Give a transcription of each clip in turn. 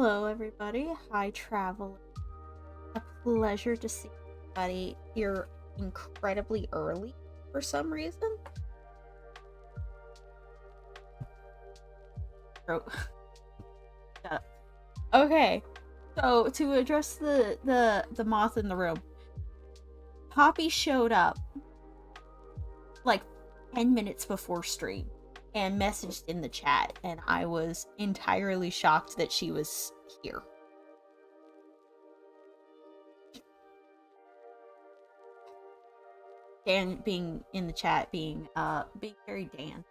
Hello, everybody. Hi, traveler. A pleasure to see everybody here incredibly early for some reason. Oh. Shut up. Okay, so to address the moth in the room, Poppy showed up like 10 minutes before stream and messaged in the chat, and I was entirely shocked that she was here. Dan being in the chat being very Dan.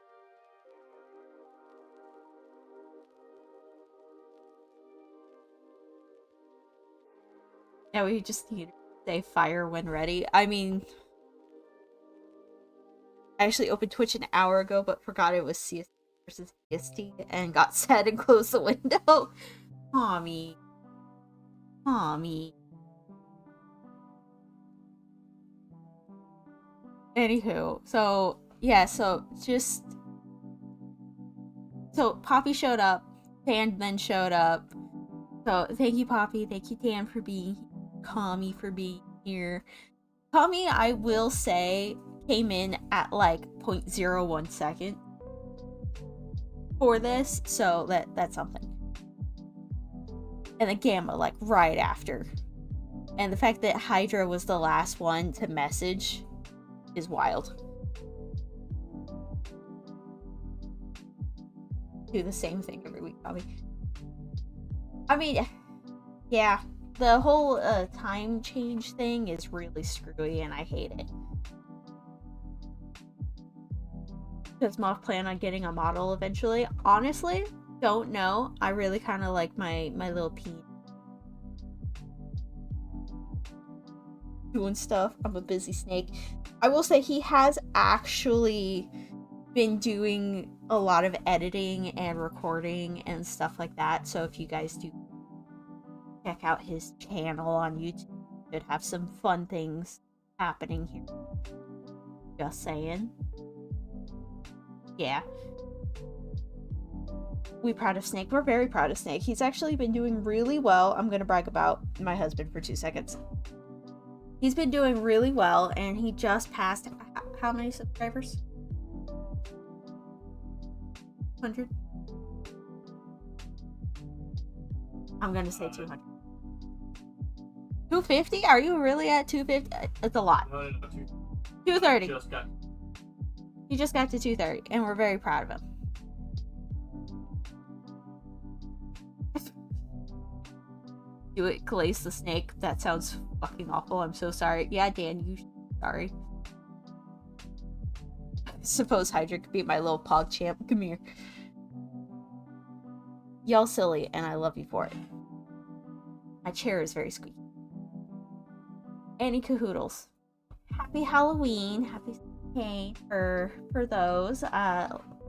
Yeah, we just need to say fire when ready. I mean, I actually opened Twitch an hour ago, but forgot it was CST versus PST and got sad and closed the window. Tommy. Anywho, so yeah, so Poppy showed up, Dan then showed up. So thank you, Poppy. Thank you, Dan, for being here. Kami for being here. Kami, I will say, came in at like 0.01 second for this, so that's something. And then Gamma, like, right after. And the fact that Hydra was the last one to message is wild. Do the same thing every week, probably. I mean, yeah, the whole time change thing is really screwy, and I hate it. Does Moth plan on getting a model eventually? Honestly, don't know. I really kind of like my little pea. Doing stuff. I'm a busy snake. I will say he has actually been doing a lot of editing and recording and stuff like that. So if you guys do check out his channel on YouTube, you should have some fun things happening here. Just saying. Yeah. We proud of Snake. We're very proud of Snake. He's actually been doing really well. I'm gonna brag about my husband for 2 seconds. He's been doing really well, and he just passed how many subscribers? 100? I'm gonna say 200. 250? Are you really at 250? It's a lot. No, 230. He just got to 230, and we're very proud of him. Do it, Calais the Snake. That sounds fucking awful. I'm so sorry. Yeah, Dan, you sorry. I suppose Hydra could be my little pog champ. Come here. Y'all silly, and I love you for it. My chair is very squeaky. Annie Cahoodles. Happy Halloween. Happy Halloween for those.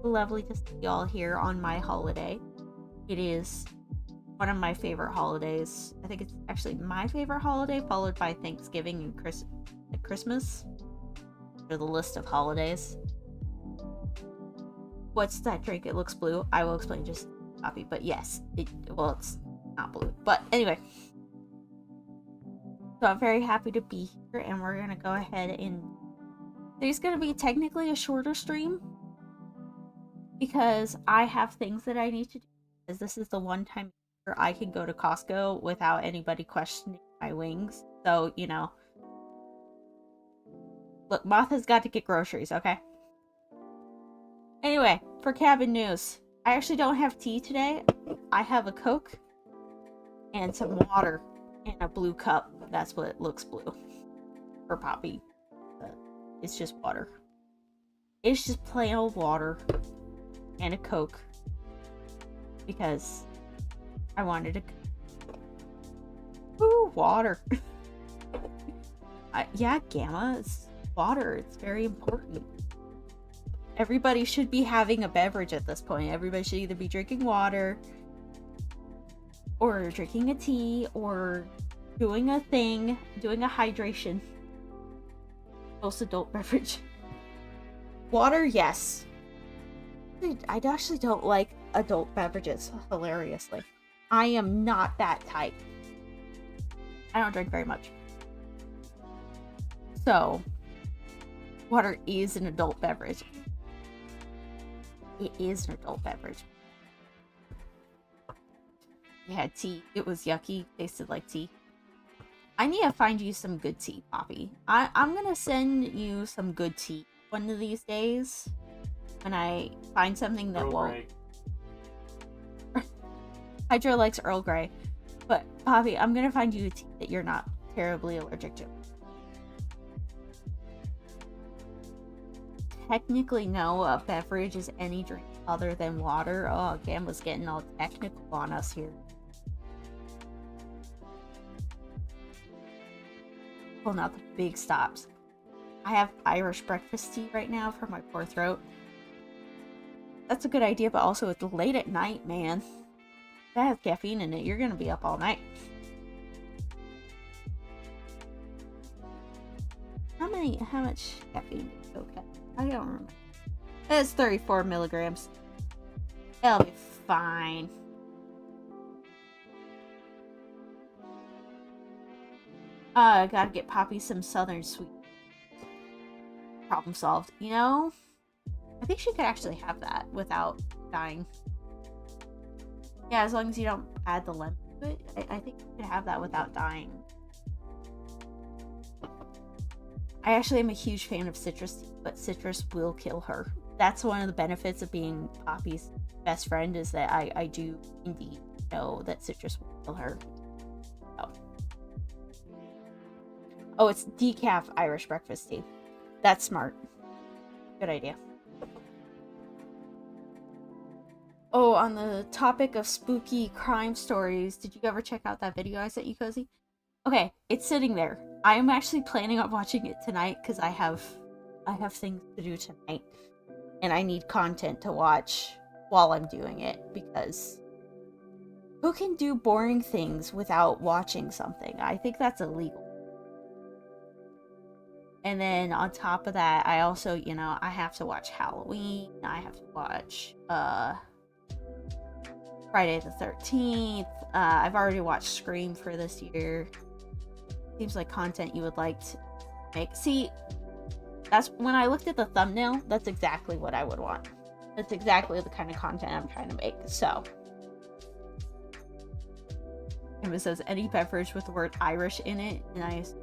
Lovely to see y'all here on my holiday. It is one of my favorite holidays. I think it's actually my favorite holiday, followed by Thanksgiving and Christmas. For the list of holidays. What's that drink? It looks blue. I will explain just copy, but yes, it's not blue. But anyway, so I'm very happy to be here, and we're gonna go ahead and there's gonna be technically a shorter stream because I have things that I need to do. Because this is the one time I can go to Costco without anybody questioning my wings. So, you know. Look, Moth has got to get groceries, okay? Anyway, for cabin news. I actually don't have tea today. I have a Coke and some water in a blue cup. That's what looks blue. For Poppy. But it's just water. It's just plain old water and a Coke. Because I wanted to. Ooh, water. Yeah, Gamma. It's water. It's very important. Everybody should be having a beverage at this point. Everybody should either be drinking water, or drinking a tea, or doing a thing, doing a hydration. Most adult beverage. Water, yes. I actually don't like adult beverages, hilariously. I am not that type. I don't drink very much. So, water is an adult beverage. It is an adult beverage. You had tea. It was yucky. Tasted like tea. I need to find you some good tea, Poppy. I'm gonna send you some good tea one of these days when I find something that won't. Hydro likes Earl Grey. But, Poppy, I'm gonna find you a tea that you're not terribly allergic to. Technically, no, a beverage is any drink other than water. Oh, Gamma's getting all technical on us here. Pulling out the big stops. I have Irish breakfast tea right now for my poor throat. That's a good idea, but also it's late at night, man. If that has caffeine in it, you're gonna be up all night. How much caffeine? Okay, I don't remember. It's 34 milligrams. It'll be fine. I gotta get Poppy some Southern Sweet. Problem solved. You know, I think she could actually have that without dying. Yeah, as long as you don't add the lemon to it, I think you could have that without dying. I actually am a huge fan of citrus tea, but citrus will kill her. That's one of the benefits of being Poppy's best friend, is that I do indeed know that citrus will kill her. Oh, it's decaf Irish breakfast tea. That's smart. Good idea. Oh, on the topic of spooky crime stories, did you ever check out that video I sent you, Cozy? Okay, it's sitting there. I am actually planning on watching it tonight because I have things to do tonight, and I need content to watch while I'm doing it, because who can do boring things without watching something? I think that's illegal. And then on top of that, I also, you know, I have to watch Halloween. I have to watch Friday the 13th. I've already watched Scream for this year. Seems like content you would like to make. See, that's when I looked at the thumbnail, that's exactly what I would want. That's exactly the kind of content I'm trying to make. So, and it says any beverage with the word Irish in it, and I assume,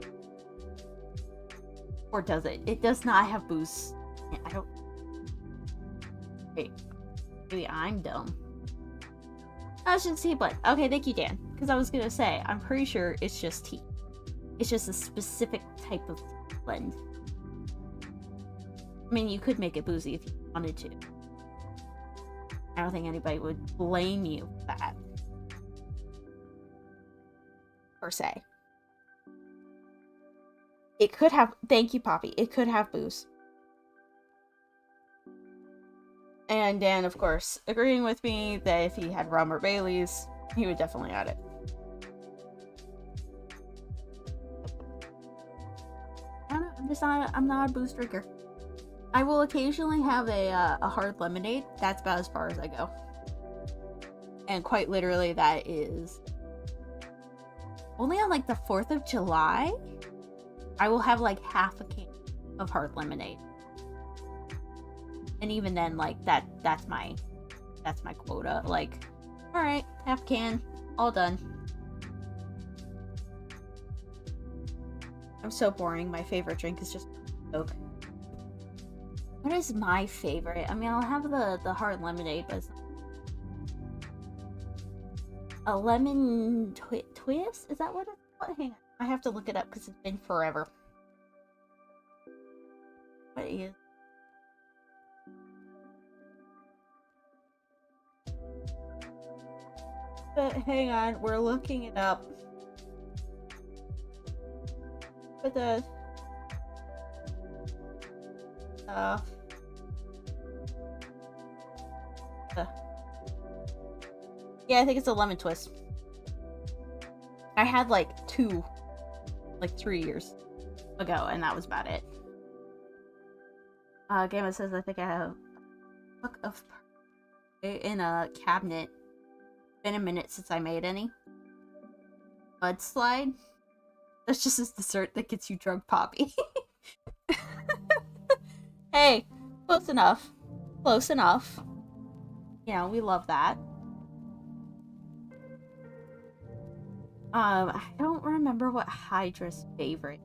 or does it? It does not have booze. I don't. Wait, maybe I'm dumb. I should see, but okay, thank you, Dan. Because I was gonna say, I'm pretty sure it's just tea. It's just a specific type of blend. I mean, you could make it boozy if you wanted to. I don't think anybody would blame you for that, per se. It could have, thank you, Poppy, it could have booze. And Dan, of course, agreeing with me that if he had rum or Baileys, he would definitely add it. I don't know, I'm not a booze drinker. I will occasionally have a hard lemonade. That's about as far as I go. And quite literally, that is only on like the 4th of July. I will have like half a can of hard lemonade. And even then, like that's my quota. Like, all right, half can, all done. I'm so boring. My favorite drink is just Coke. What is my favorite? I mean, I'll have the hard lemonade, but it's a lemon twist? Is that what it's called? Hang on. I have to look it up because it's been forever. What is? But hang on, we're looking it up. But the yeah, I think it's a lemon twist. I had like 3 years ago, and that was about it. Gamma says I think I have a book of in a cabinet Been a minute since I made any. Mudslide? That's just a dessert that gets you drunk, Poppy. Hey, close enough. Close enough. You know, we love that. I don't remember what Hydra's favorite.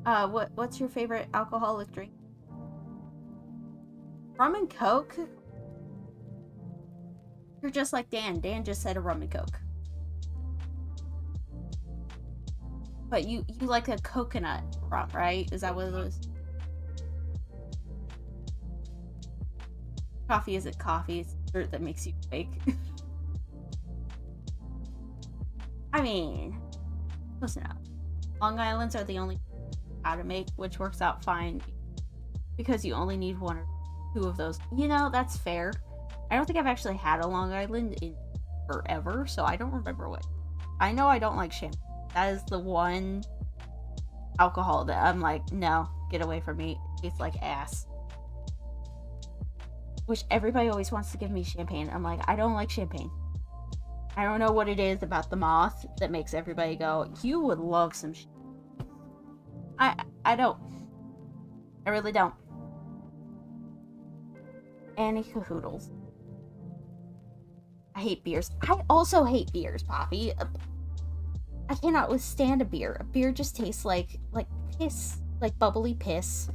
What's your favorite alcoholic drink? Rum and Coke? You're just like Dan. Dan just said a rum and Coke. But you like a coconut rum, right? Is that what it was? Coffee isn't coffee. It's dessert that makes you awake. I mean, close enough. Long Islands are the only how to make, which works out fine because you only need one or two of those. You know, that's fair. I don't think I've actually had a Long Island in forever, so I don't remember what. I know I don't like champagne. That is the one alcohol that I'm like, no, get away from me. It tastes like ass. Which everybody always wants to give me champagne. I'm like, I don't like champagne. I don't know what it is about the moth that makes everybody go, you would love some I don't. I really don't. Any cahoodles. I hate beers. I also hate beers, Poppy. I cannot withstand a beer. A beer just tastes like piss. Like bubbly piss.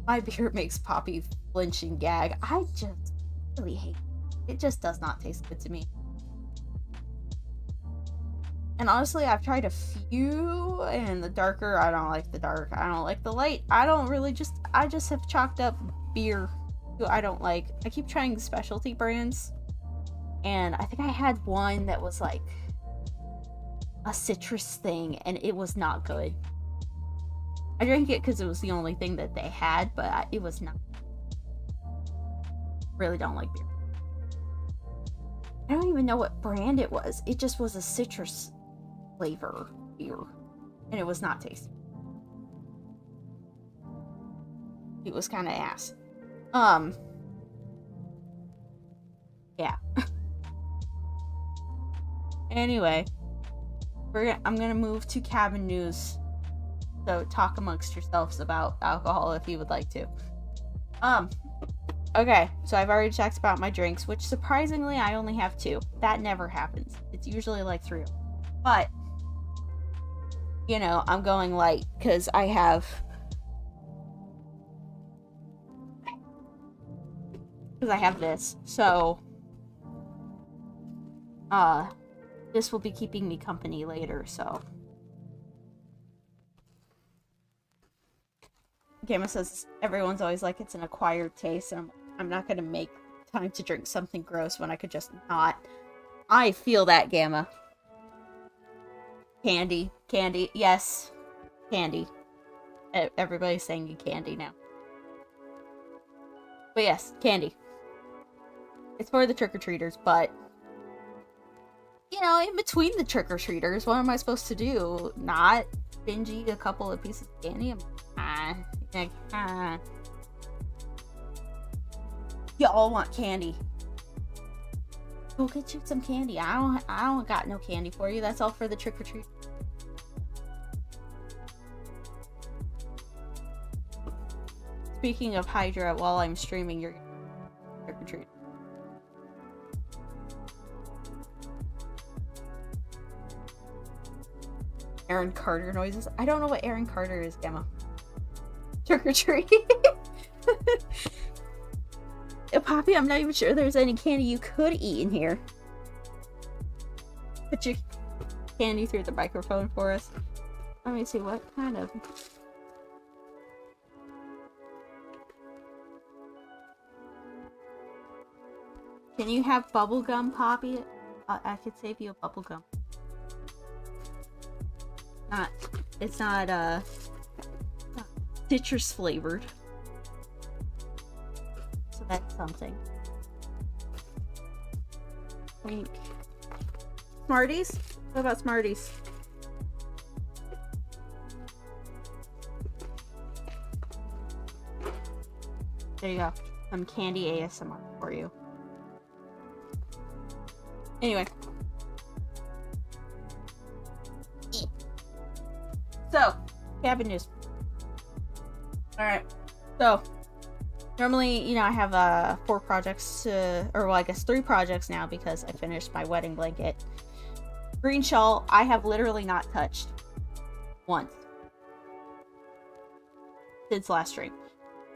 My beer makes Poppy flinch and gag. I just really hate it. It just does not taste good to me. And honestly, I've tried a few, and the darker, I don't like the dark. I don't like the light. I just have chalked up beer who I don't like. I keep trying specialty brands, and I think I had one that was like a citrus thing, and it was not good. I drank it because it was the only thing that they had, but it was not. Really don't like beer. I don't even know what brand it was. It just was a citrus flavor beer, and it was not tasty. It was kind of ass. Yeah. Anyway, I'm gonna move to cabin news. So talk amongst yourselves about alcohol if you would like to. Okay, so I've already talked about my drinks, which surprisingly I only have 2. That never happens. It's usually like 3. But, you know, I'm going light because I have... Because I have this. So, this will be keeping me company later, so... Gamma says everyone's always like it's an acquired taste, and I'm not gonna make time to drink something gross when I could just not. I feel that, Gamma. Candy. Yes. Candy. Everybody's saying candy now. But yes, candy. It's for the trick-or-treaters, but... You know, in between the trick-or-treaters, what am I supposed to do? Not binge eat a couple of pieces of candy? You all want candy. Go get you some candy. I don't got no candy for you. That's all for the trick-or-treat. Speaking of Hydra, while I'm streaming, you're trick-or-treat. Aaron Carter noises. I don't know what Aaron Carter is, Gemma. Trick-or-treat. Poppy, I'm not even sure there's any candy you could eat in here. Put your candy through the microphone for us. Let me see, what kind of... Can you have bubblegum, Poppy? I could save you a bubblegum. It's not citrus flavored. So that's something. Think. Smarties? What about Smarties? There you go. some candy ASMR for you. Anyway. So, cabin news. Alright. So, normally, you know, I have 4 projects, or well, I guess 3 projects now because I finished my wedding blanket. Green shawl, I have literally not touched once since last stream.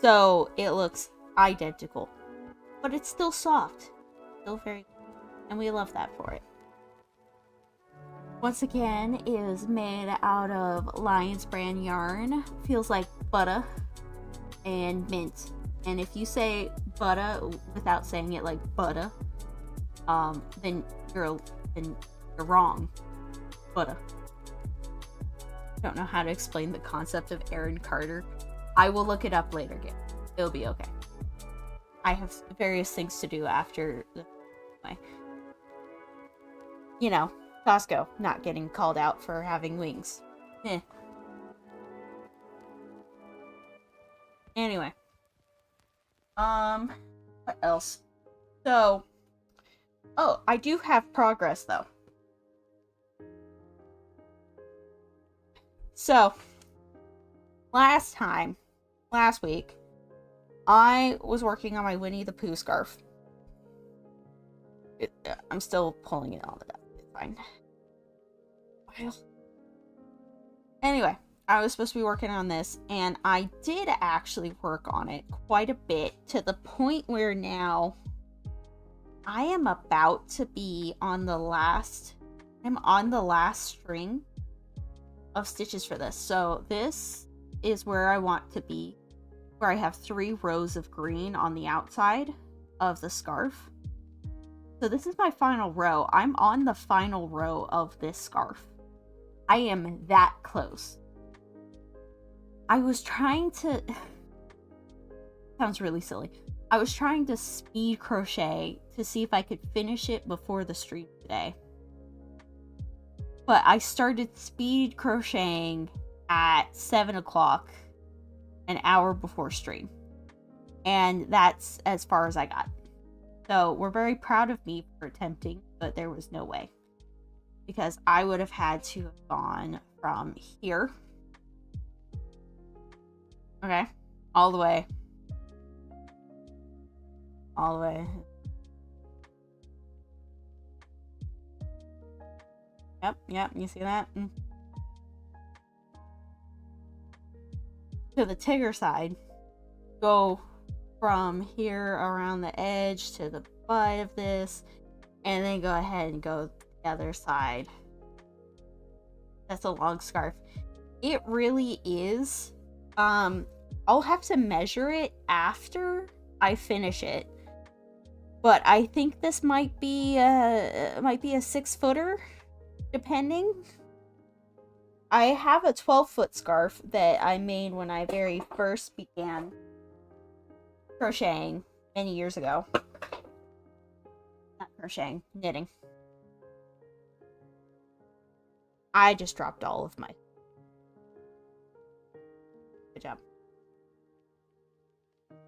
So, it looks identical. But it's still soft. Still very good. And we love that for it. Once again, it is made out of Lion's brand yarn. Feels like butter and mint. And if you say butter without saying it like butter, then you're wrong. Butter. I don't know how to explain the concept of Aaron Carter. I will look it up later, Gil. It'll be okay. I have various things to do after the... You know, Costco not getting called out for having wings. Anyway. What else? So, oh, I do have progress though. So, last week, I was working on my Winnie the Pooh scarf. I'm still pulling it all up. It's fine. Anyway, I was supposed to be working on this, and I did actually work on it quite a bit, to the point where now I am about to be on the last string of stitches for this. So this is where I want to be, where I have 3 rows of green on the outside of the scarf. So this is my final row. I'm on the final row of this scarf. I am that close. I was trying to... Sounds really silly. I was trying to speed crochet to see if I could finish it before the stream today. But I started speed crocheting at 7 o'clock, an hour before stream. And that's as far as I got. So we're very proud of me for attempting, but there was no way. Because I would have had to have gone from here. Okay. All the way. All the way. Yep, you see that? To the Tigger side. Go from here around the edge to the butt of this. And then go ahead and go the other side. That's a long scarf. It really is. I'll have to measure it after I finish it. But I think this might be a 6-footer, depending. I have a 12-foot scarf that I made when I very first began crocheting many years ago. Not crocheting, knitting. I just dropped all of my... Good job.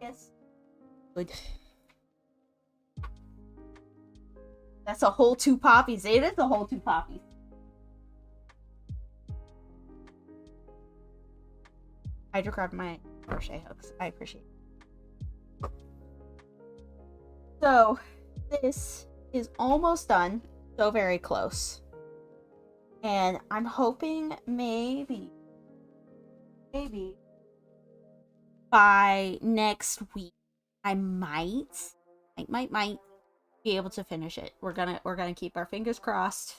Yes. Good. That's a whole 2 poppies. It is a whole 2 poppies. I just grabbed my crochet hooks. I appreciate it. So, this is almost done. So very close. And I'm hoping maybe by next week I might be able to finish it. We're gonna keep our fingers crossed,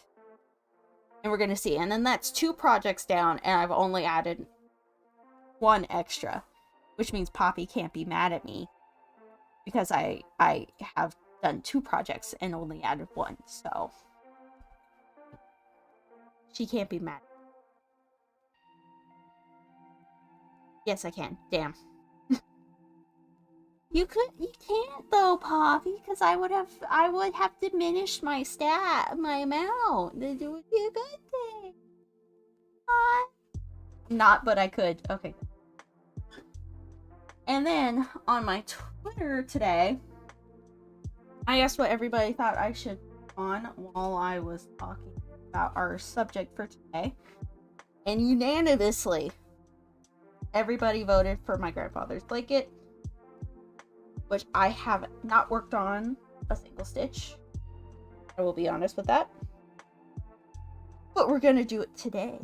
and we're gonna see. And then that's 2 projects down, and I've only added 1 extra, which means Poppy can't be mad at me because I have done 2 projects and only added 1, so she can't be mad. Yes, I can. Damn. You can't though, Poppy, because I would have diminished my my amount. It would be a good thing. Not, but I could. Okay. And then on my Twitter today, I asked what everybody thought I should on while I was talking about our subject for today. And unanimously, everybody voted for my grandfather's blanket, which I have not worked on a single stitch. I will be honest with that. But we're going to do it today.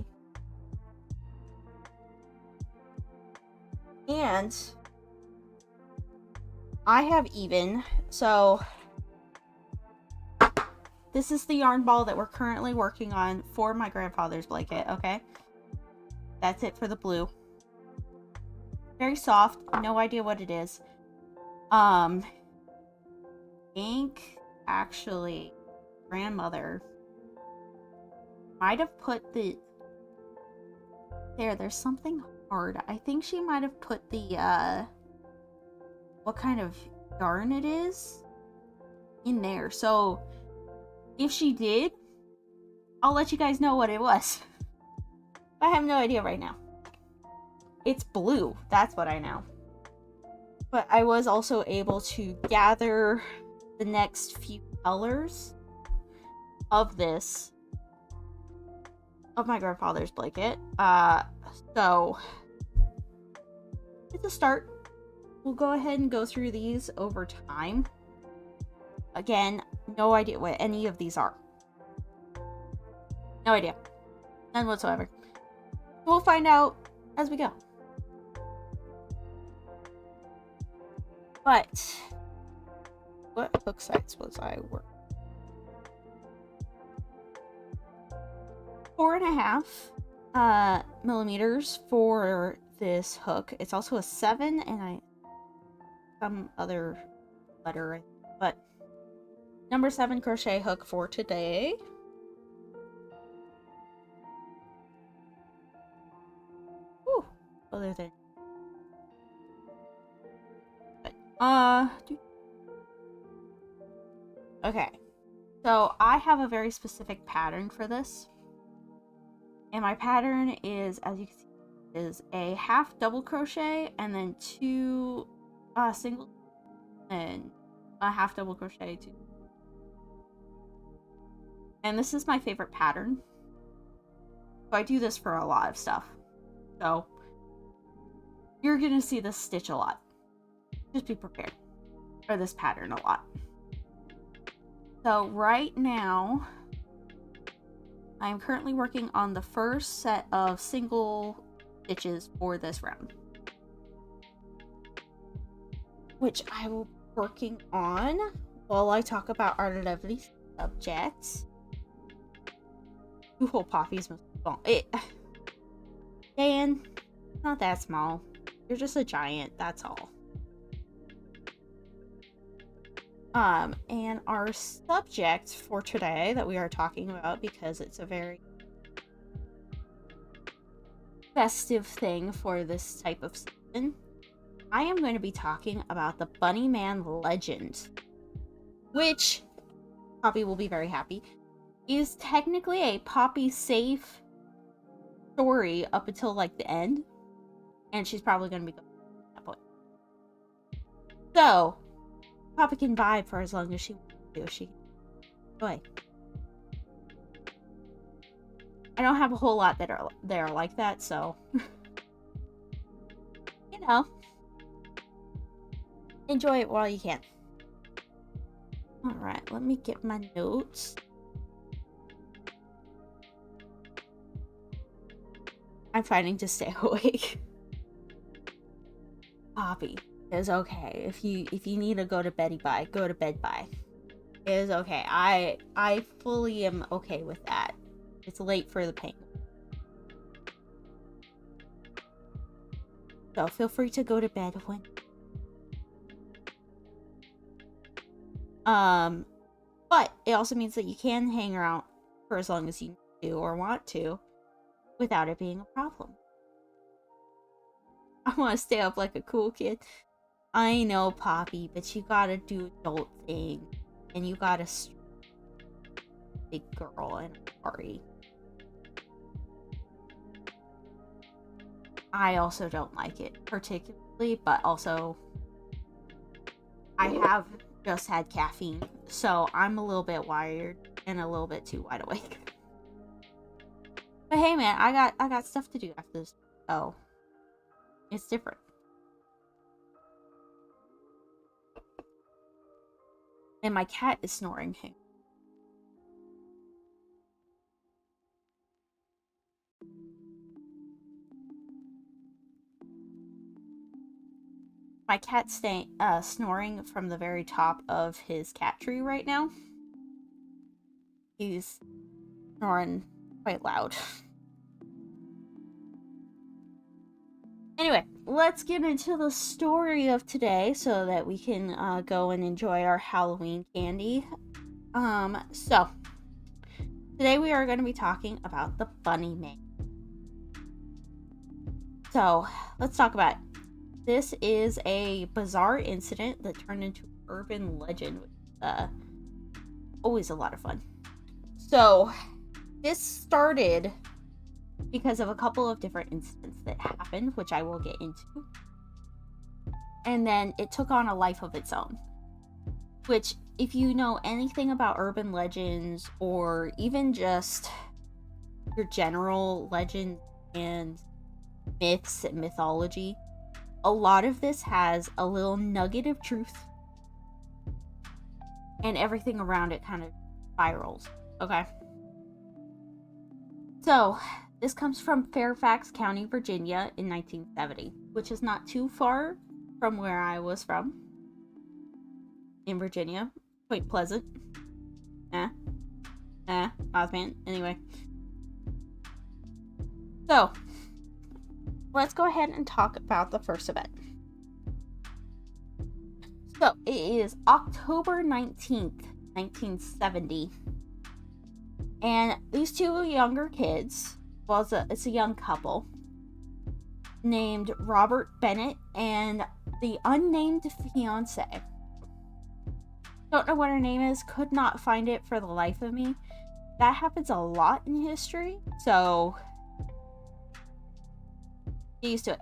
And I have even, so this is the yarn ball that we're currently working on for my grandfather's blanket, okay? That's it for the blue. Very soft, no idea what it is. I think actually grandmother might have put the there's something hard. I think she might have put the what kind of yarn it is in there. So if she did, I'll let you guys know what it was. I have no idea right now. It's blue, that's what I know. But I was also able to gather the next few colors of this, of my grandfather's blanket. So it's a start. We'll go ahead and go through these over time. Again, no idea what any of these are. No idea. None whatsoever. We'll find out as we go. But what hook size was I working? 4.5 millimeters for this hook. It's also a 7 and some other letter, but number 7 crochet hook for today. Whew, other than okay, so I have a very specific pattern for this, and my pattern is, as you can see, is a half double crochet and then 2 single and a half double crochet, 2. And this is my favorite pattern, so I do this for a lot of stuff, so you're gonna see this stitch a lot. Just be prepared for this pattern a lot. So right now, I'm currently working on the first set of single stitches for this round, which I will be working on while I talk about our lovely subjects. Ooh, Poppy's most small. Dan, not that small. You're just a giant, that's all. And our subject for today that we are talking about, because it's a very festive thing for this type of season, I am going to be talking about the Bunnyman Legend, which Poppy will be very happy, is technically a Poppy safe story up until like the end, and she's probably going to be going at that point. So Poppy can vibe for as long as she wants to. She can enjoy. I don't have a whole lot that are like that, so you know, enjoy it while you can. All right, let me get my notes. I'm fighting to stay awake. Poppy is okay. If you need to go to bed by, go to bed by. It is okay. I fully am okay with that. It's late for the pain. So feel free to go to bed when but it also means that you can hang around for as long as you do or want to without it being a problem. I want to stay up like a cool kid. I know, Poppy, but you gotta do adult thing, and you gotta big girl, and I'm sorry. I also don't like it, particularly but also I have just had caffeine, so I'm a little bit wired and a little bit too wide awake. But hey, man, I got stuff to do after this, so it's different. And my cat is snoring. My cat's snoring from the very top of his cat tree right now. He's snoring quite loud. Anyway, let's get into the story of today so that we can go and enjoy our Halloween candy. So today we are going to be talking about the Bunny Man. So let's talk about it. This is a bizarre incident that turned into an urban legend, which is always a lot of fun. So this started because of a couple of different incidents that happened, which I will get into. And then it took on a life of its own. Which, if you know anything about urban legends, or even just your general legends and myths and mythology, a lot of this has a little nugget of truth. And everything around it kind of spirals. Okay? So, this comes from Fairfax County, Virginia in 1970, which is not too far from where I was from in Virginia. Point Pleasant. Osman. Anyway. So, let's go ahead and talk about the first event. So, it is October 19th, 1970. And these two younger kids, well, it's a young couple named Robert Bennett and the unnamed fiance. Don't know what her name is, could not find it for the life of me. That happens a lot in history, so get used to it.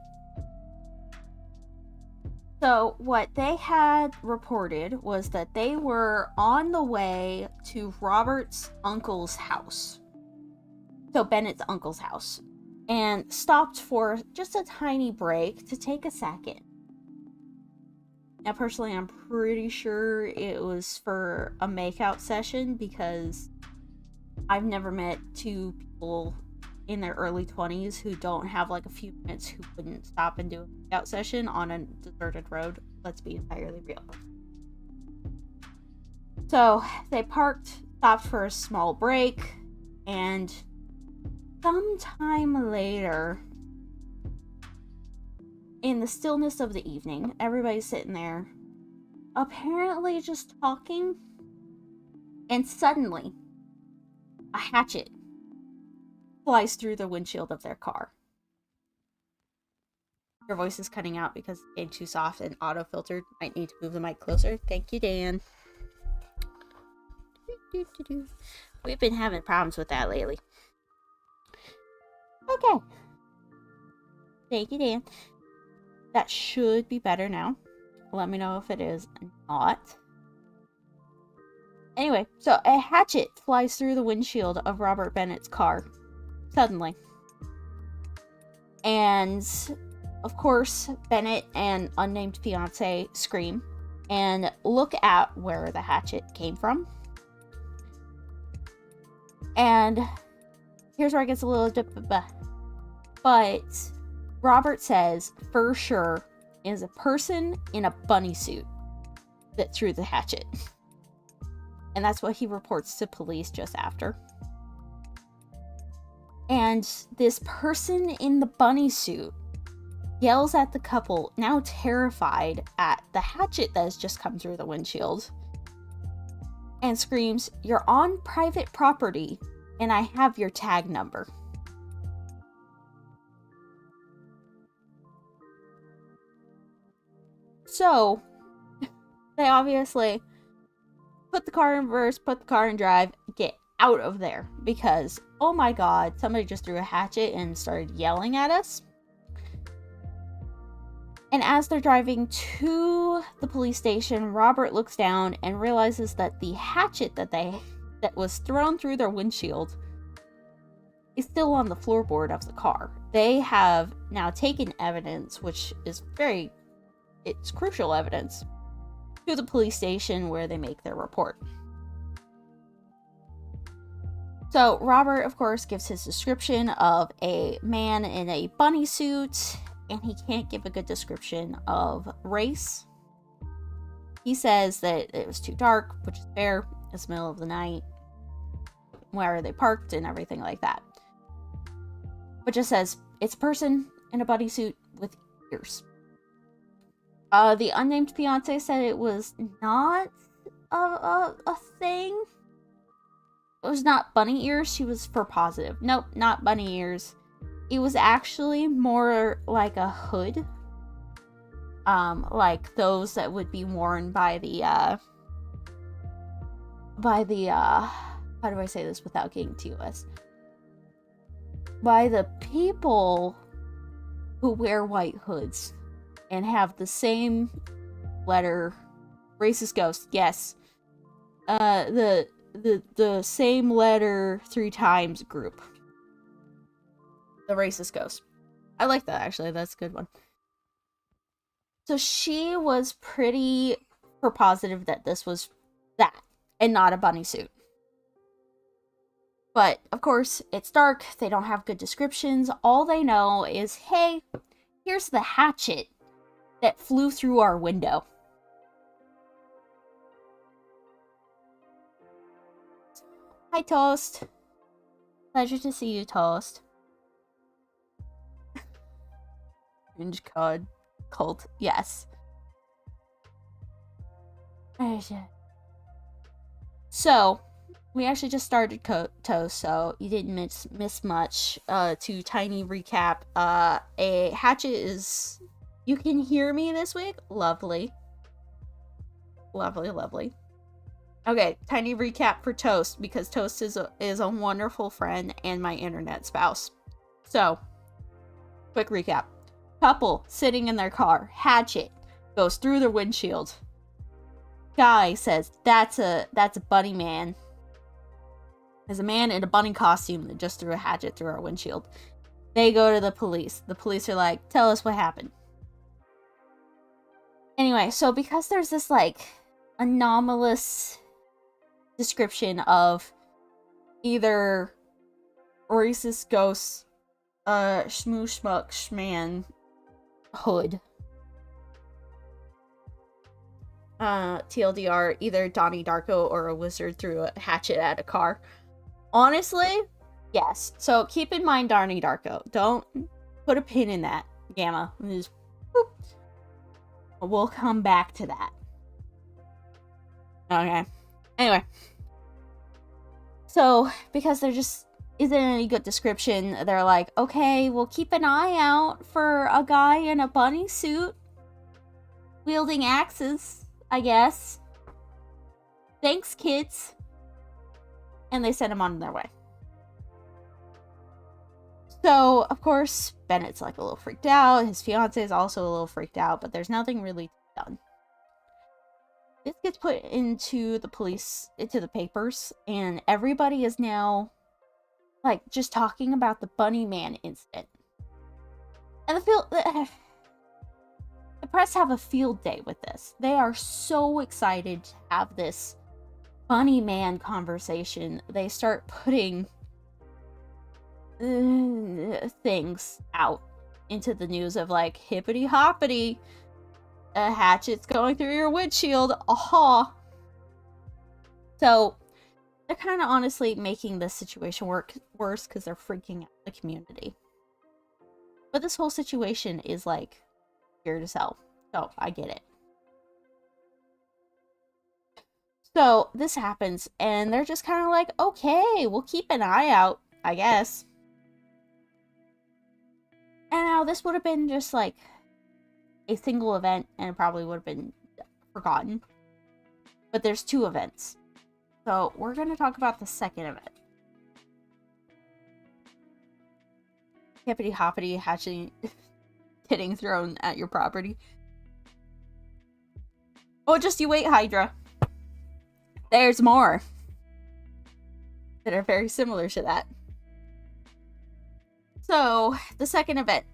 So what they had reported was that they were on the way to Robert's uncle's house. So Bennett's uncle's house. And stopped for just a tiny break to take a second. Now, personally, I'm pretty sure it was for a makeout session, because I've never met two people in their early 20s who don't have like a few minutes who wouldn't stop and do a makeout session on a deserted road. Let's be entirely real. So they stopped for a small break, and sometime later, in the stillness of the evening, everybody's sitting there, apparently just talking, and suddenly, a hatchet flies through the windshield of their car. Your voice is cutting out because it's getting too soft and auto-filtered. Might need to move the mic closer. Thank you, Dan. We've been having problems with that lately. Okay. Thank you, Dan. That should be better now. Let me know if it is not. Anyway, so a hatchet flies through the windshield of Robert Bennett's car. Suddenly. And, of course, Bennett and unnamed fiance scream and look at where the hatchet came from. And here's where it gets a little but Robert says, for sure, it is a person in a bunny suit that threw the hatchet. And that's what he reports to police just after. And this person in the bunny suit yells at the couple, now terrified at the hatchet that has just come through the windshield, and screams, "You're on private property, and I have your tag number." So, they obviously put the car in reverse, put the car in drive, get out of there, because, oh my god, somebody just threw a hatchet and started yelling at us. And as they're driving to the police station, Robert looks down and realizes that the hatchet that was thrown through their windshield is still on the floorboard of the car. They have now taken evidence, which is it's crucial evidence, to the police station where they make their report. So Robert, of course, gives his description of a man in a bunny suit, and he can't give a good description of race. He says that it was too dark, which is fair. It's the middle of the night. Where are they parked and everything like that. But just says it's a person in a bunny suit with ears. The unnamed fiance said it was not a thing. It was not bunny ears. She was for positive. Nope, not bunny ears. It was actually more like a hood. Like those that would be worn by the, how do I say this without getting TOS? By the people who wear white hoods and have the same letter, racist ghost, yes. The same letter 3 times group. The racist ghost. I like that, actually. That's a good one. So she was pretty for positive that this was that and not a bunny suit. But, of course, it's dark. They don't have good descriptions. All they know is, hey, here's the hatchet that flew through our window. Hi, Toast. Pleasure to see you, Toast. Cringe cod cult. Yes. So, we actually just started Toast, so you didn't miss much. To tiny recap, a hatchet is... You can hear me this week? Lovely. Lovely, lovely. Okay, tiny recap for Toast, because Toast is a wonderful friend and my internet spouse. So, quick recap. Couple sitting in their car. Hatchet goes through their windshield. Guy says, that's a bunny man. There's a man in a bunny costume that just threw a hatchet through our windshield. They go to the police. The police are like, tell us what happened. Anyway, so because there's this, like, anomalous description of either racist ghost, shmoo schmuck schman hood, TLDR, either Donnie Darko or a wizard threw a hatchet at a car. Honestly, yes. So keep in mind Donnie Darko. Don't put a pin in that, Gamma. Just, whoop. We'll come back to that. Okay. Anyway. So, because there just isn't any good description, they're like, okay, we'll keep an eye out for a guy in a bunny suit wielding axes, I guess. Thanks, kids. And they send him on their way. So, of course, Bennett's like a little freaked out. His fiance is also a little freaked out, but there's nothing really done. This gets put into the papers, and everybody is now, like, just talking about the Bunny Man incident. And the press have a field day with this. They are so excited to have this Bunny Man conversation. They start putting things out into the news of, like, hippity hoppity, a hatchet's going through your windshield, aha. So they're kind of honestly making this situation worse because they're freaking out the community. But this whole situation is, like, weird as hell. So I get it. So this happens, and they're just kind of like, okay, we'll keep an eye out, I guess. And now this would have been just, like, a single event, and it probably would have been forgotten. But there's 2 events. So we're going to talk about the second event. Hippity hoppity hatching getting thrown at your property. Oh, just you wait, Hydra. There's more that are very similar to that. So, the second event,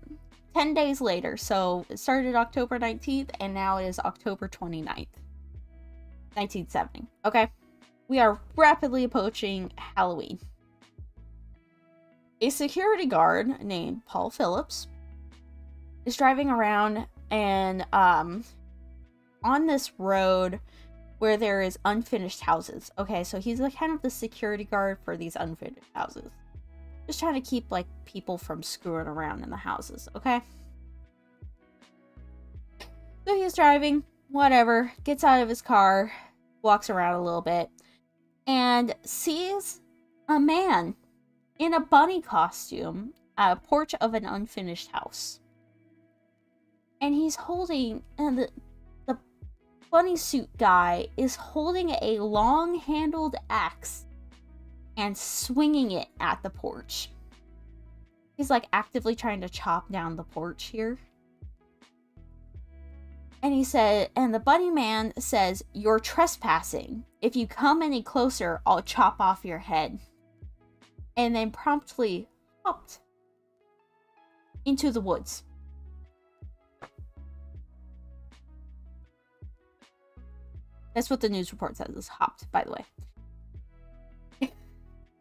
10 days later. So, it started October 19th, and now it is October 29th, 1970. Okay? We are rapidly approaching Halloween. A security guard named Paul Phillips is driving around and, on this road where there is unfinished houses. Okay, so he's like kind of the security guard for these unfinished houses. Just trying to keep like people from screwing around in the houses, okay? So he's driving, whatever, gets out of his car, walks around a little bit, and sees a man in a bunny costume at a porch of an unfinished house. And he's holding, and the bunny suit guy is holding a long-handled axe and swinging it at the porch. He's like actively trying to chop down the porch here. And he said, and the bunny man says, "You're trespassing. If you come any closer, I'll chop off your head." And then promptly hopped into the woods. That's what the news report says, is hopped, by the way.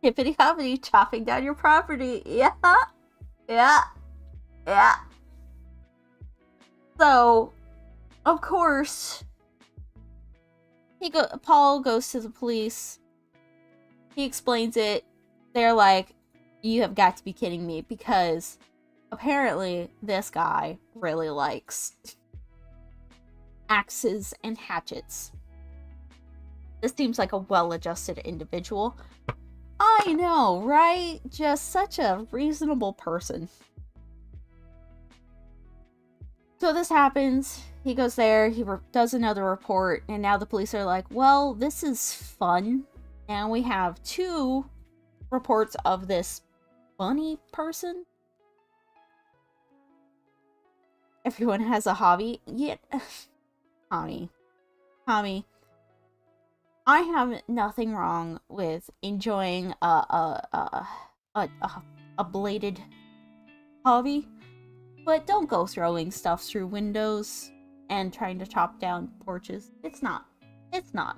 Hippity hoppity, chopping down your property. Yeah. So, of course, Paul goes to the police. He explains it. They're like, "You have got to be kidding me," because apparently this guy really likes axes and hatchets. This seems like a well-adjusted individual. I know, right? Just such a reasonable person. So this happens. He goes there, he does another report, and now the police are like, "Well, this is fun." And we have 2 reports of this bunny person. Everyone has a hobby. Yeah. Tommy. I have nothing wrong with enjoying a bladed hobby, but don't go throwing stuff through windows and trying to chop down porches. It's not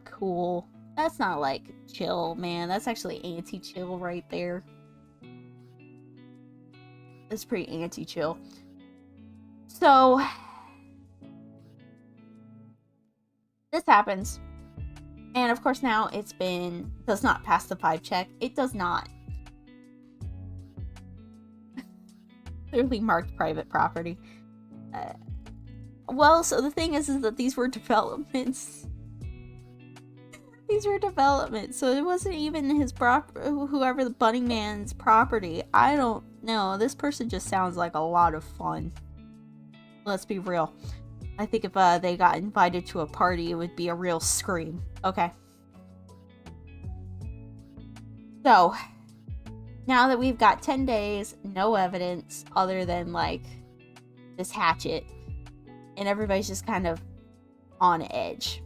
cool. That's not like chill, man. That's actually anti-chill right there. It's pretty anti-chill. So this happens. And of course now does not pass the 5 check. It does not. Clearly marked private property. Well, so the thing is that these were developments. So it wasn't even whoever the bunny man's property. I don't know. This person just sounds like a lot of fun. Let's be real. I think if they got invited to a party, it would be a real scream. Okay. So, now that we've got 10 days, no evidence other than, like, this hatchet, and everybody's just kind of on edge.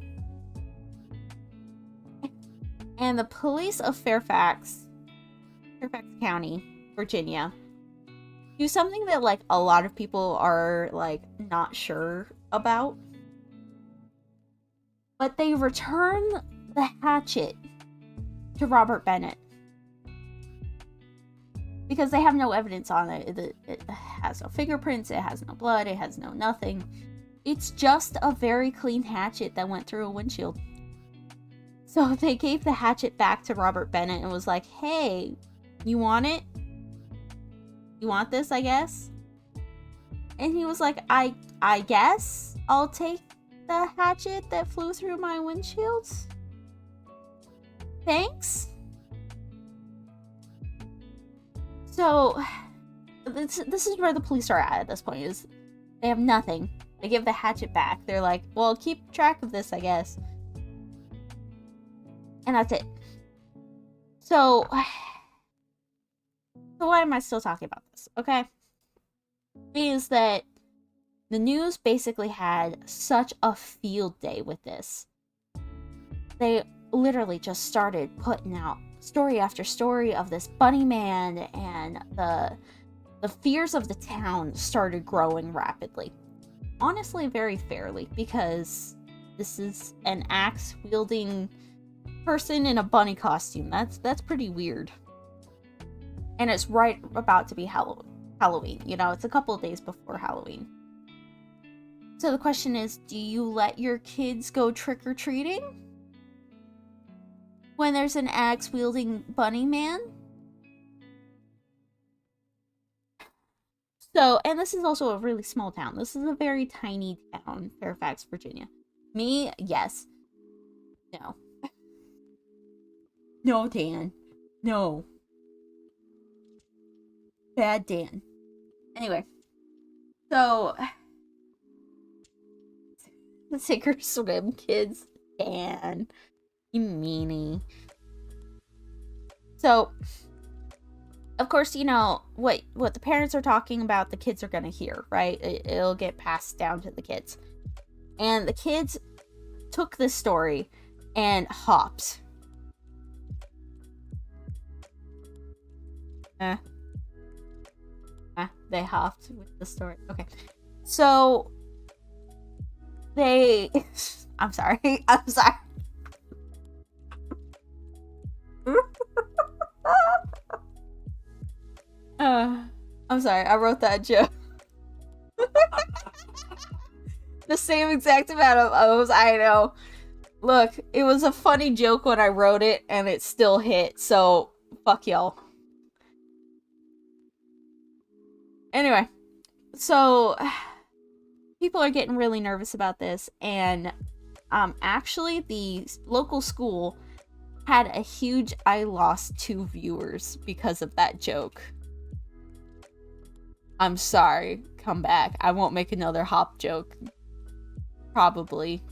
And the police of Fairfax County, Virginia, do something that, like, a lot of people are, like, not sure about. But they return the hatchet to Robert Bennett. Because they have no evidence on it. It has no fingerprints, it has no blood, it has no nothing. It's just a very clean hatchet that went through a windshield. So they gave the hatchet back to Robert Bennett and was like, "Hey, you want it? You want this, I guess?" And he was like, I guess I'll take the hatchet that flew through my windshield. Thanks. So this is where the police are at this point, is they have nothing. They give the hatchet back. They're like, "Well, keep track of this, I guess." And that's it. So why am I still talking about this? Okay. Is that The news basically had such a field day with this. They literally just started putting out story after story of this bunny man, and the fears of the town started growing rapidly. Honestly, very fairly, because this is an axe-wielding person in a bunny costume. That's pretty weird. And it's right about to be Halloween. You know, it's a couple of days before Halloween. So the question is, do you let your kids go trick-or-treating when there's an axe-wielding bunny man? So, and this is also a really small town. This is a very tiny town, Fairfax, Virginia. Me, yes. No. No, Dan. No. Bad Dan. Anyway. So, the sink or swim kids. Dan. You meanie. So, of course, you know, what the parents are talking about, the kids are going to hear, right? It'll get passed down to the kids. And the kids took this story and hopped. They hopped with the story. Okay. So, they... I'm sorry. I'm sorry. I'm sorry, I wrote that joke. The same exact amount of O's, I know. Look, it was a funny joke when I wrote it, and it still hit, so fuck y'all. Anyway, so people are getting really nervous about this, and actually the local school had a huge I lost 2 viewers because of that joke. I'm sorry. Come back. I won't make another hop joke. Probably.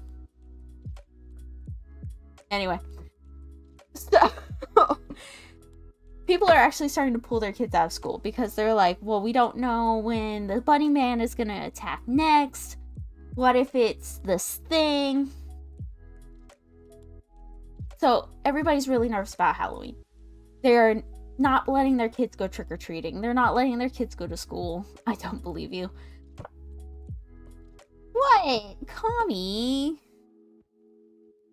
Anyway. So, people are actually starting to pull their kids out of school because they're like, well, we don't know when the bunny man is going to attack next. What if it's this thing? So, everybody's really nervous about Halloween. They're not letting their kids go trick-or-treating. They're not letting their kids go to school. I don't believe you. What? Kami?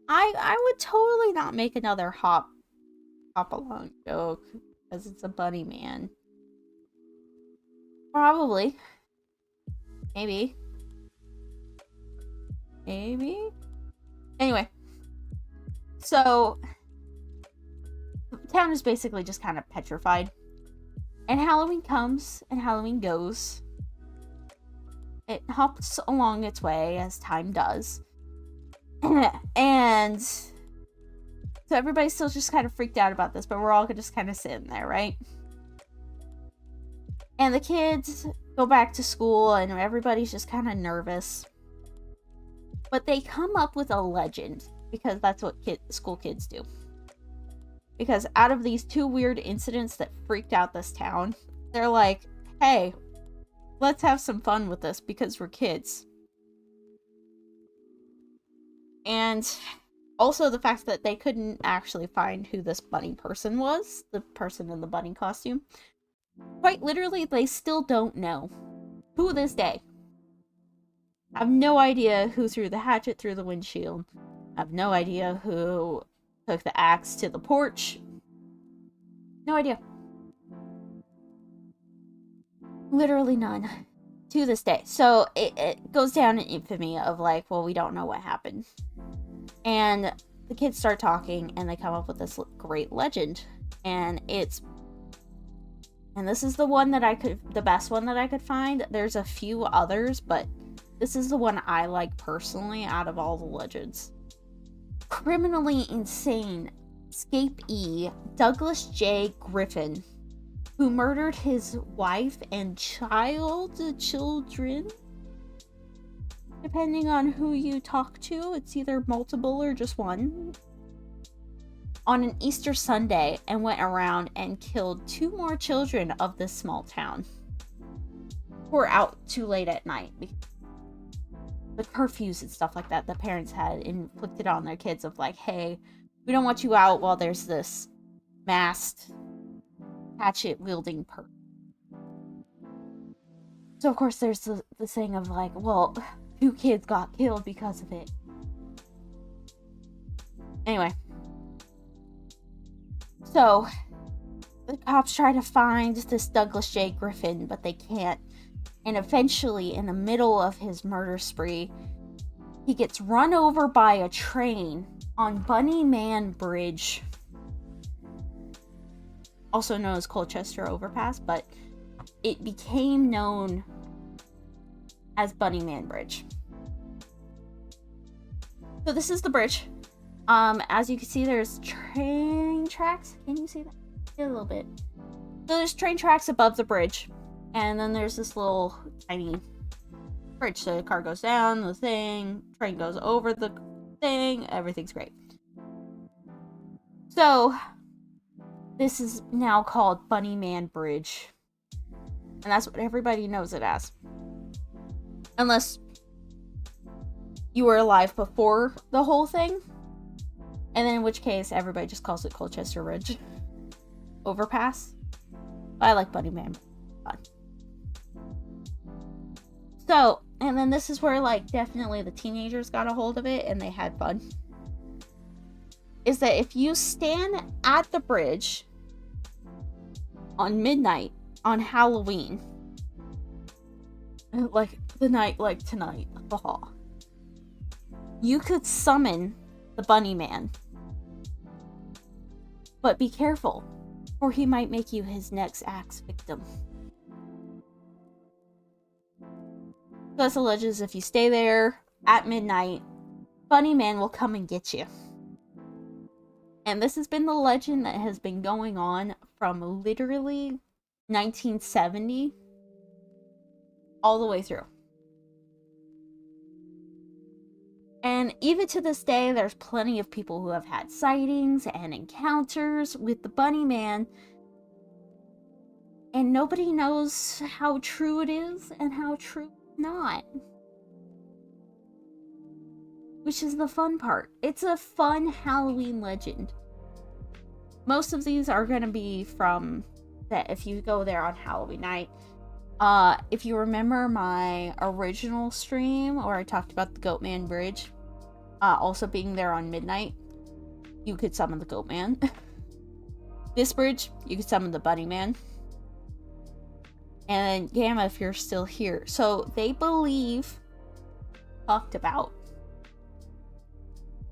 I would totally not make another hop along joke because it's a bunny man. Probably. Maybe. Anyway. So, the town is basically just kind of petrified. And Halloween comes and Halloween goes. It hops along its way as time does. And so everybody's still just kind of freaked out about this, but we're all just kind of sitting there, right? And the kids go back to school and everybody's just kind of nervous. But they come up with a legend, because that's what school kids do. Because out of these 2 weird incidents that freaked out this town, they're like, hey, let's have some fun with this because we're kids. And also the fact that they couldn't actually find who this bunny person was, the person in the bunny costume. Quite literally, they still don't know. To this day. I have no idea who threw the hatchet through the windshield. I have no idea who took the axe to the porch. No idea. Literally none. To this day. So it goes down in infamy of like, well, we don't know what happened. And the kids start talking and they come up with this great legend. And this is the one that the best one that I could find. There's a few others, but this is the one I like personally out of all the legends. Criminally insane escapee Douglas J. Griffin, who murdered his wife and children. Depending on who you talk to, it's either multiple or just one. On an Easter Sunday, and went around and killed 2 more children of this small town. Who were out too late at night. the curfews and stuff like that the parents had inflicted on their kids of like, hey, we don't want you out while there's this masked hatchet wielding person. So of course there's the thing of like, well, 2 kids got killed because of it. Anyway, so the cops try to find this Douglas J. Griffin, but they can't. And eventually, in the middle of his murder spree, he gets run over by a train on Bunny Man Bridge, also known as Colchester Overpass, but it became known as Bunny Man Bridge. So this is the bridge. As you can see, there's train tracks. Can you see that? Yeah, a little bit. So there's train tracks above the bridge, and then there's this little tiny bridge. So the car goes down the thing, train goes over the thing, everything's great. So this is now called Bunny Man Bridge, and that's what everybody knows it as, unless you were alive before the whole thing, and then in which case everybody just calls it Colchester Ridge Overpass. But I like Bunny Man. Fun. So, and then this is where like definitely the teenagers got a hold of it and they had fun. Is that if you stand at the bridge on midnight on Halloween, like the night like tonight, you could summon the Bunny Man. But be careful, or he might make you his next axe victim. Thus alleges if you stay there at midnight, Bunny Man will come and get you. And this has been the legend that has been going on from literally 1970 all the way through. And even to this day, there's plenty of people who have had sightings and encounters with the Bunny Man. And nobody knows how true it is and how true it's not. Which is the fun part. It's a fun Halloween legend. Most of these are going to be from that if you go there on Halloween night. If you remember my original stream where I talked about the Goatman Bridge, also being there on midnight, you could summon the Goatman. This bridge, you could summon the Bunny Man. And Gamma, if you're still here. So they believe, talked about.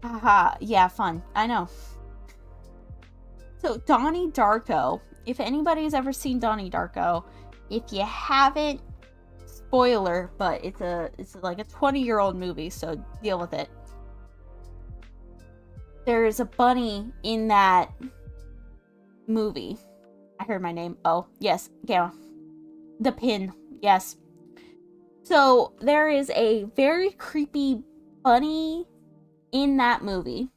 Haha, yeah, fun. I know. So Donnie Darko, if anybody's ever seen Donnie Darko, if you haven't, spoiler, but it's like a 20-year-old movie, so deal with it. There's a bunny in that movie. I heard my name. Oh, yes, Gamma. The Pin, yes. So there is a very creepy bunny in that movie.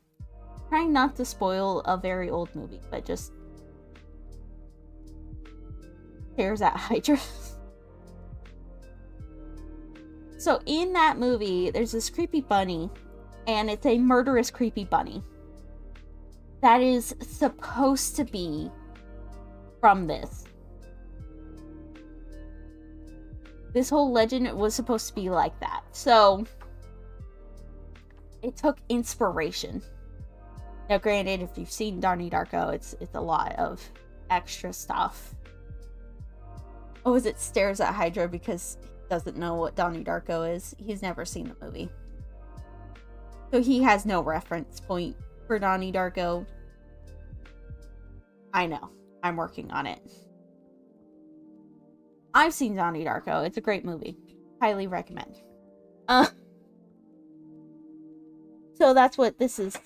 Trying not to spoil a very old movie, but just stares at Hydra. So in that movie, there's this creepy bunny, and it's a murderous creepy bunny that is supposed to be from this. This whole legend was supposed to be like that. So it took inspiration. Now, granted, if you've seen Donnie Darko, it's a lot of extra stuff. Oh, is it stares at Hydra because he doesn't know what Donnie Darko is? He's never seen the movie. So he has no reference point for Donnie Darko. I know. I'm working on it. I've seen Donnie Darko. It's a great movie. Highly recommend. So that's what this is.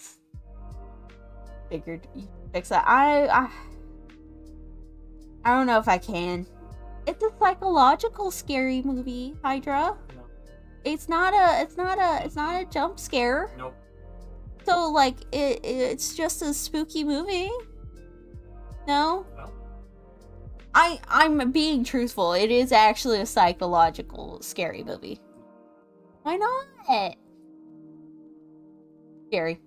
Figured you fix that. I don't know if I can. It's a psychological scary movie, Hydra. No. It's not a jump scare. Nope. So like it's just a spooky movie. No? Well. I'm being truthful. It is actually a psychological scary movie. Why not? Scary.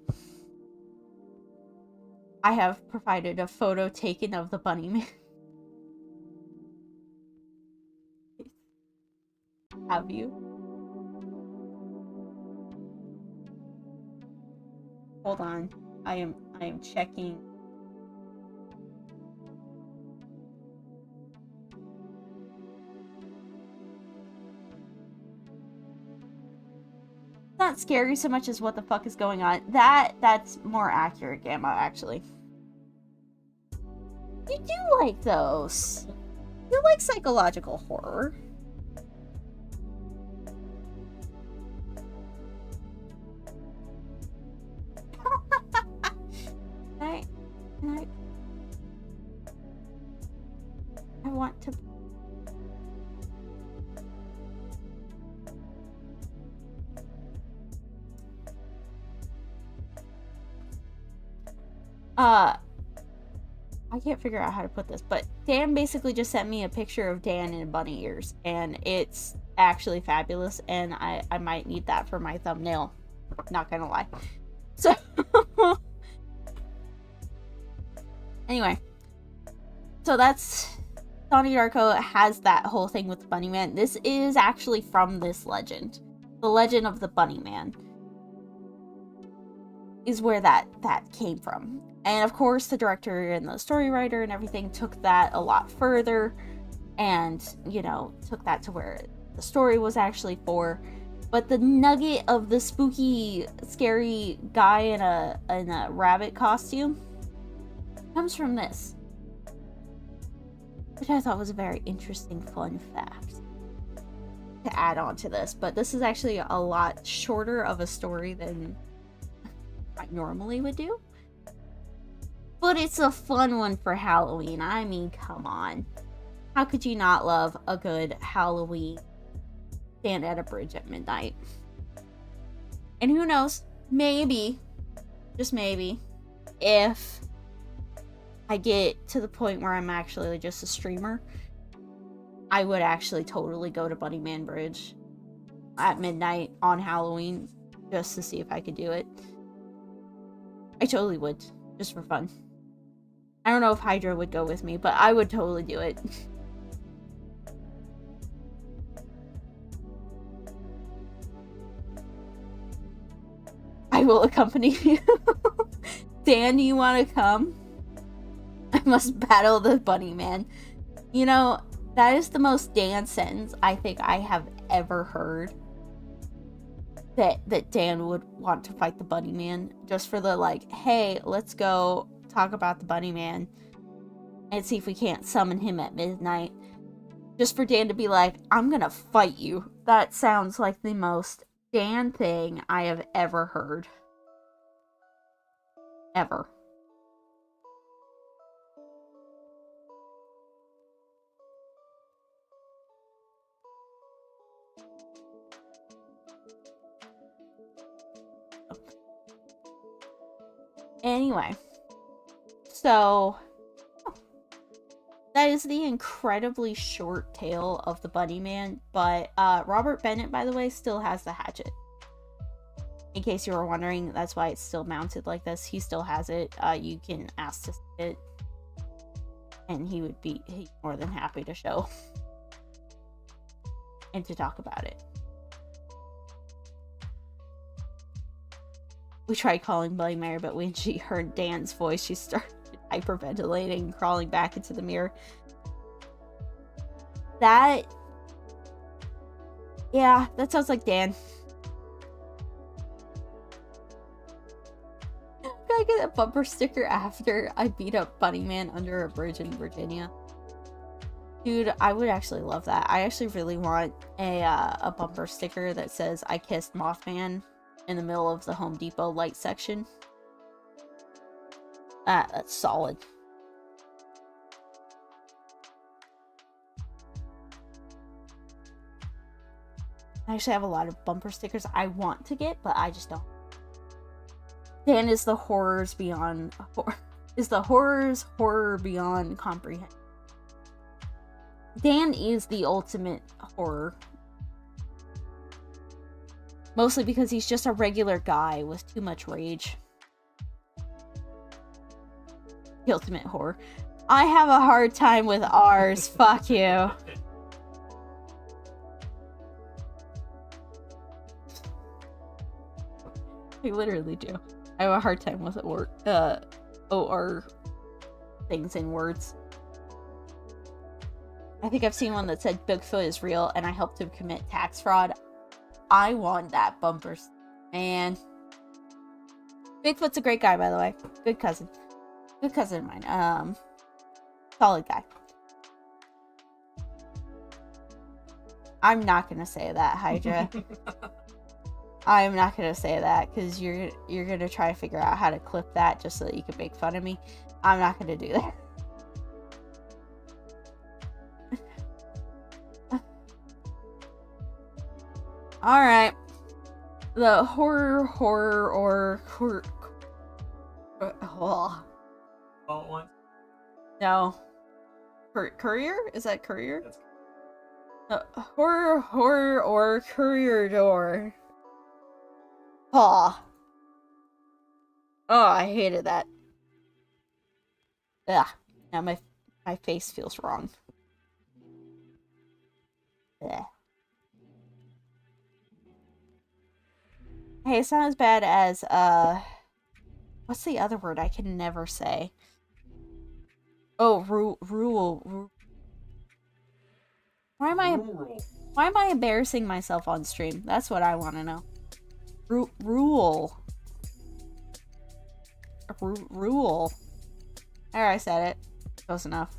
I have provided a photo taken of the bunny man. Have you? Hold on. I am checking. Not scary so much as what the fuck is going on. That's more accurate, Gamma, actually. You do like those. You like psychological horror. I want to. I can't figure out how to put this, but Dan basically just sent me a picture of Dan in bunny ears, and it's actually fabulous, and I might need that for my thumbnail. Not gonna lie. So, anyway. So that's... Donnie Darko has that whole thing with the Bunny Man. This is actually from this legend. The legend of the Bunny Man is where that came from. And of course, the director and the story writer and everything took that a lot further and, you know, took that to where the story was actually for. But the nugget of the spooky, scary guy in a rabbit costume comes from this, which I thought was a very interesting, fun fact to add on to this. But this is actually a lot shorter of a story than I normally would do. But it's a fun one for Halloween. I mean, come on. How could you not love a good Halloween stand at a bridge at midnight? And who knows, maybe, just maybe, if I get to the point where I'm actually just a streamer, I would actually totally go to Bunny Man Bridge at midnight on Halloween just to see if I could do it. I totally would, just for fun. I don't know if Hydra would go with me, but I would totally do it. I will accompany you. Dan, do you want to come? I must battle the Bunny Man. You know, that is the most Dan sentence I think I have ever heard. That Dan would want to fight the Bunny Man. Just for the, like, hey, let's go talk about the Bunny Man and see if we can't summon him at midnight. Just for Dan to be like, I'm gonna fight you. That sounds like the most Dan thing I have ever heard. Ever. Anyway, so that is the incredibly short tale of the Bunny Man, but Robert Bennett, by the way, still has the hatchet. In case you were wondering, that's why it's still mounted like this. He still has it. You can ask to see it, and he would be more than happy to show and to talk about it. We tried calling Bloody Mary, but when she heard Dan's voice, she started hyperventilating and crawling back into the mirror. Yeah, that sounds like Dan. Can I get a bumper sticker after I beat up Bunny Man under a bridge in Virginia? Dude, I would actually love that. I actually really want a bumper sticker that says, I kissed Mothman in the middle of the Home Depot light section. That's solid. I actually have a lot of bumper stickers I want to get, but I just don't. Dan is the horrors beyond horror beyond comprehension. Dan is the ultimate horror. Mostly because he's just a regular guy with too much rage. The ultimate horror. I have a hard time with R's. Fuck you. I literally do. I have a hard time with OR things in words. I think I've seen one that said Bigfoot is real and I helped him commit tax fraud. I want that bumper. Man. Bigfoot's a great guy, by the way. Good cousin. Good cousin of mine. Solid guy. I'm not gonna say that, Hydra. I'm not gonna say that because you're gonna try to figure out how to clip that just so that you can make fun of me. I'm not gonna do that. All right, the horror oh. One. No, courier, is that courier? Horror or courier door. Oh, I hated that. Ugh. Now my face feels wrong. Ugh. Hey, it's not as bad as what's the other word I can never say? Oh, rule. Why am I embarrassing myself on stream? That's what I want to know. Rule. Rule. There, I said it. Close enough.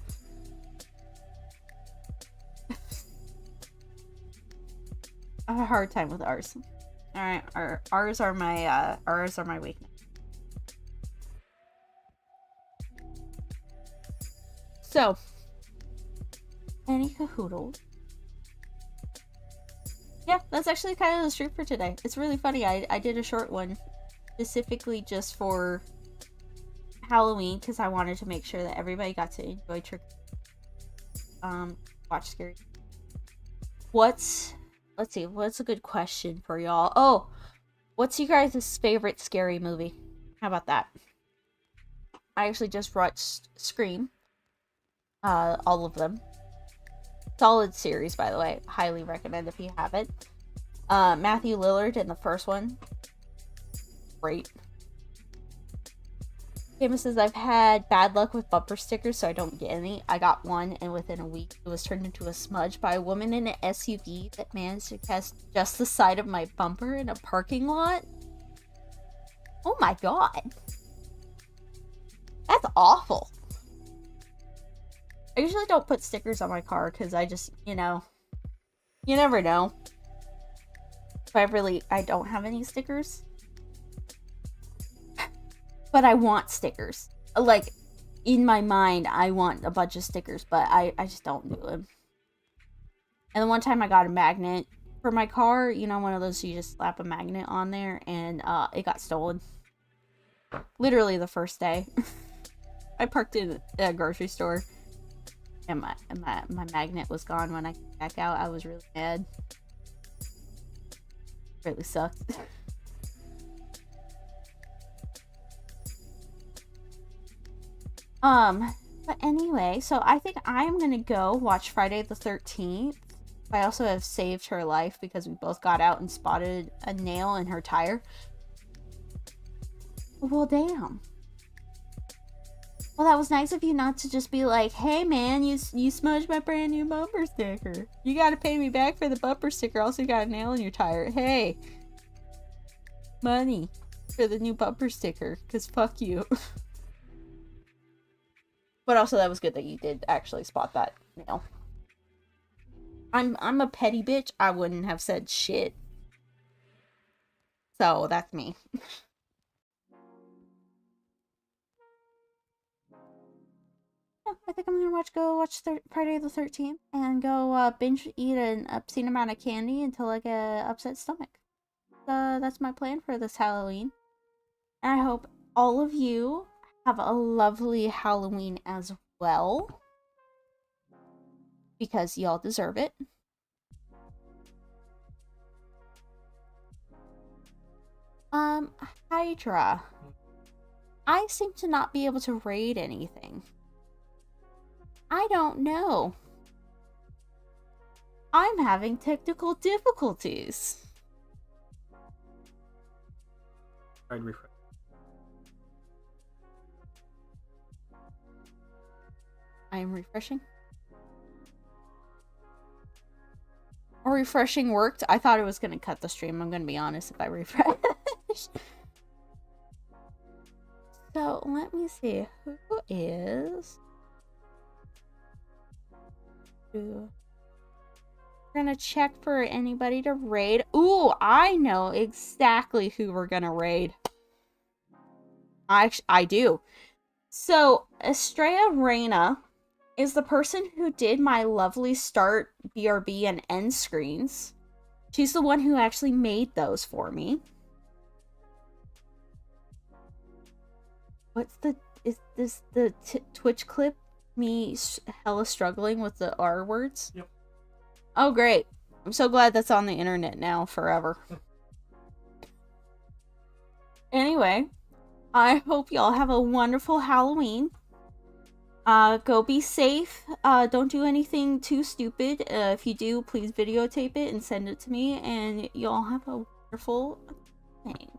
I have a hard time with R's. Alright, R's are my weakness. So, any cahoodle? Yeah, that's actually kind of the stream for today. It's really funny. I did a short one specifically just for Halloween because I wanted to make sure that everybody got to enjoy watch scary. Let's see, what's a good question for y'all? Oh, what's you guys' favorite scary movie? How about that? I actually just watched Scream. All of them. Solid series, by the way. Highly recommend if you haven't. Matthew Lillard in the first one. Great. Kama says, I've had bad luck with bumper stickers, so I don't get any. I got one, and within a week, it was turned into a smudge by a woman in an SUV that managed to cast just the side of my bumper in a parking lot. Oh my god. That's awful. I usually don't put stickers on my car, because I just, you never know. If I don't have any stickers. But I want stickers. Like, in my mind, I want a bunch of stickers, but I just don't do them. And the one time I got a magnet for my car, one of those you just slap a magnet on there, and it got stolen. Literally the first day. I parked in a grocery store, and my magnet was gone when I came back out. I was really mad. Really sucked. But anyway, so I think I'm gonna go watch Friday the 13th. I also have saved her life because we both got out and spotted a nail in her tire. Well, damn. Well, that was nice of you not to just be like, hey man, you smudged my brand new bumper sticker. You gotta pay me back for the bumper sticker, also you got a nail in your tire. Hey. Money for the new bumper sticker, because fuck you. But also, that was good that you did actually spot that nail. I'm a petty bitch. I wouldn't have said shit. So, that's me. Yeah, I think I'm gonna go watch Friday the 13th and go binge eat an obscene amount of candy until I get an upset stomach. That's my plan for this Halloween. And I hope all of you have a lovely Halloween as well, because y'all deserve it. Hydra. I seem to not be able to raid anything. I don't know. I'm having technical difficulties. Try and refresh. I am refreshing. Or refreshing worked. I thought it was going to cut the stream. I'm going to be honest if I refresh. So, let me see. Who is... We're gonna check for anybody to raid. Ooh, I know exactly who we're gonna raid. I do. So, Estrella Reina is the person who did my lovely start, BRB, and end screens. She's the one who actually made those for me. What's the... Is this the Twitch clip? Me hella struggling with the R words? Yep. Oh, great. I'm so glad that's on the internet now forever. Anyway, I hope y'all have a wonderful Halloween. Go be safe. Don't do anything too stupid. If you do, please videotape it and send it to me. And y'all have a wonderful thing.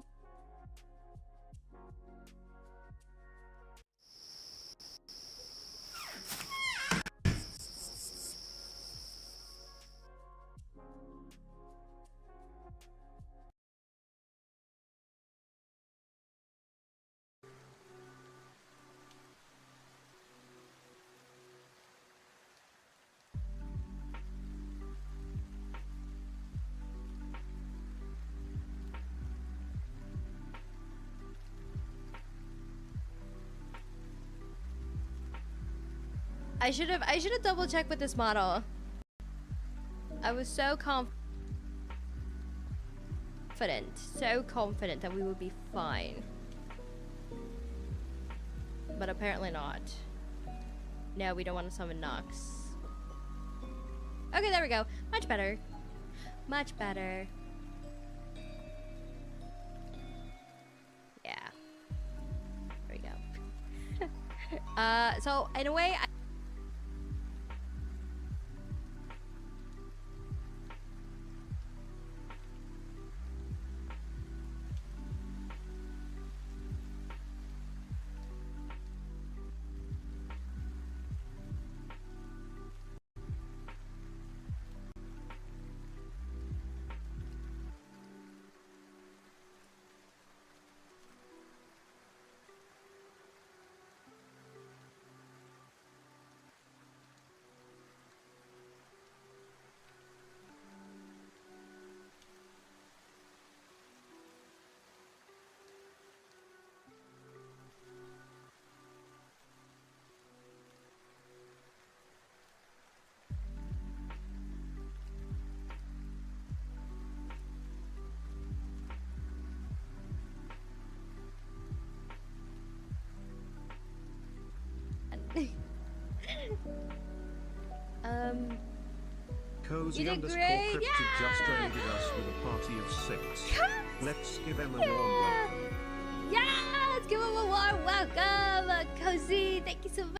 I should have double checked with this model. I was so confident that we would be fine. But apparently not. No, we don't want to summon Nox. Okay, there we go. Much better. Much better. Yeah. There we go. So in a way, Cozy you did _ great. cryptic just raided us with a party of 6. Let's give him a warm welcome. Yeah, let's give him a warm welcome, Cozy. Thank you so much.